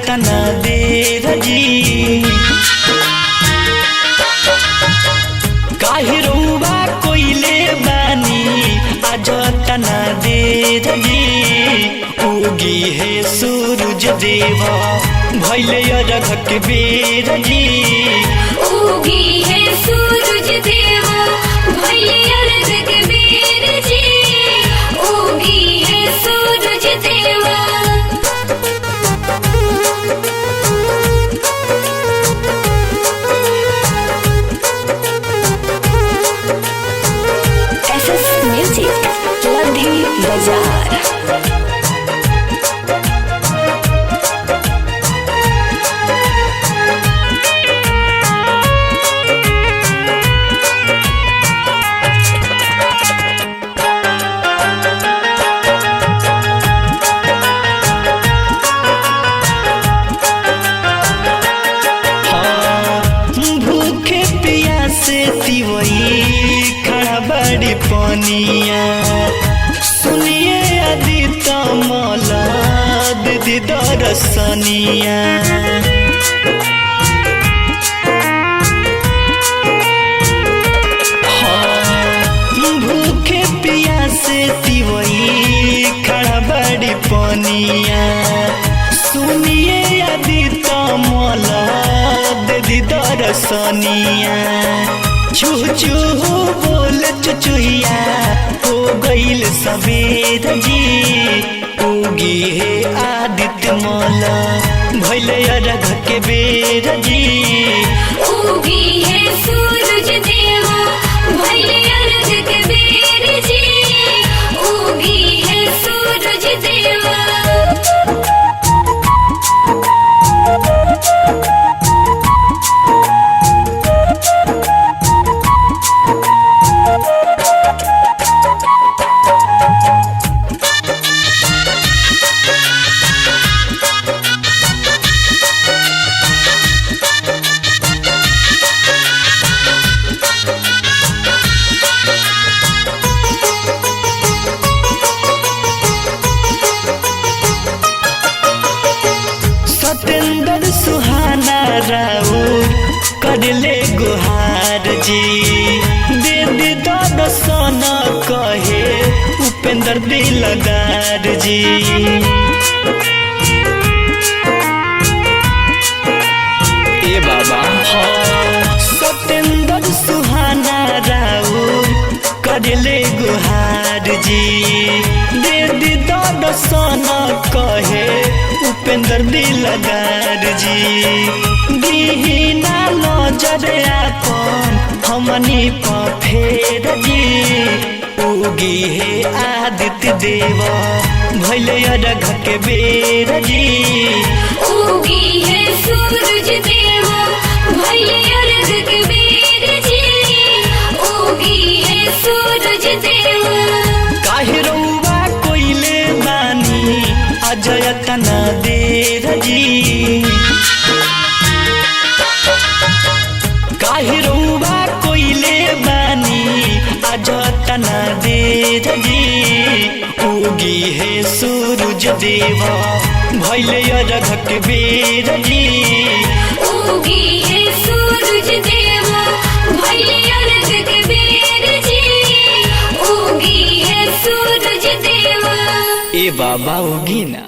तना देर जी काहे रउआ कोइले बानी आज तना देर जी उगी है सूरज देवा भइले अर्घ के बेर जी उगी है सूरज देवा भइले अर्घ के बेर जी उगी है सूरज देवा। SS Music लधी बाजार। बड़ी पनिया सुनिए आदित्य मला दीदी दरसनिया भूखे पियासे तिवई खड़ा बड़ी पनिया सुनिए आदित्य मला दीदी दरसनिया चूह चूह बोल चुचुहिया हो गईल सवेर जी उगी है आदित्य मला भइले अर्घ के बेर जी उगी है सूरज देवा भइले अर्घ के बेर जी उगी है सूरज देवा। सतेंद्र सुहाना राउर करले गुहार जी दे दे दर्शन कहे उपेंद्र दिलदार जी ए बाबा सतेंद्र सुहाना राउर करले गुहार जी दे दे दर्शन कहे उपेंद्र दिलदार जी दीना नजर आपन हमनी पर फेर जी उगी है आदित्य देवा भइले अर्घ के बेर जी उगी है सूरज देवा भइले अर्घ के बेर जी उगी है सूरज देवा। काहे रउआ कोइले बानी अजय तना देर जी काहे रउआ कोइले बानी अजय तना देर जी उगी है सूरज देवा भइले अर्घ के बेर जी उगी है सूरज देवा भइले अर्घ के बेर जी उगी है सूरज देवा। ए बाबा उगी ना।